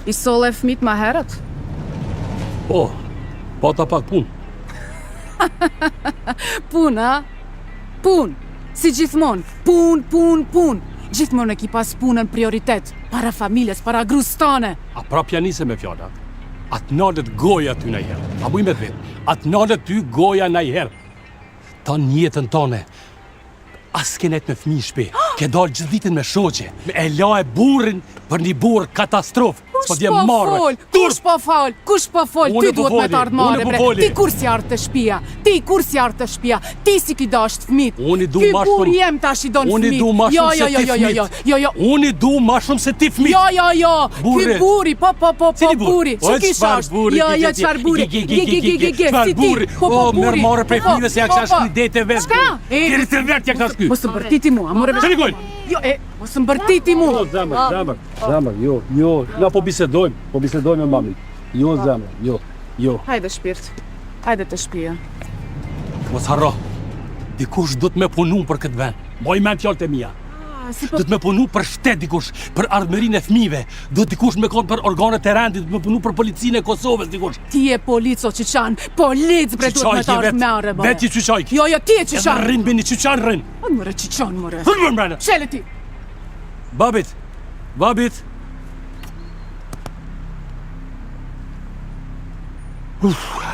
I solle fëmit ma herët? Po, ta pak pun. Pun, a? Pun, si gjithmonë, pun. Gjithmonë e ki pas punën prioritet, para familjes, para grustane. A prapja nise me fjallat. Atë nalët goja ty najherë. A buj me të vetë. Atë nalët ty goja najherë. Ta njetën tane. As kenet me fmi shpe. Ke dalë gjithë ditën me shoqe. E la e burin për një burë katastrofë. Kush po fol? Ty duhet me të ardhë mare, bre. Ti kur si ardhë të shpia? Ti si ki dasht fmit? Ky bur jem tash i don fmit. Jo. Unë i du ma shumë se ti fmit. Jo. Ky buri, po, buri. Që ki shasht? Jo, qfar buri? Ge, si ti. Po, buri. Merë marë prej fmive se ja kësha shkri dete vetë. Shka? Kiri të vert ja kësha shkry. Mos të bërtiti mua, more. Që nikojnë? Jo, mos më bërtiti mua. Zemër, jo. Na po bisedojmë me mamin. Jo, zemër, jo. Hajde shpirt, hajde të shpia. Mos harro, dikush do të me punu për këtë vend. Moj men fjallët e mija. Do të me punu për shtet dikush, për ardhmërin e fmive. Do të dikush me konë për organet e rendit, do të me punu për policinë e Kosovës dikush. Ti e polico Qiqan, polic bre duhet me të ardhë mare, bre. Veti Qiqajk. Jo, ti e Qiqan. Edhe rrin bini Qiqan rrin. Mëre Qiqan, mëre. Hëllë mërë. Shele ti. Babit. Uff.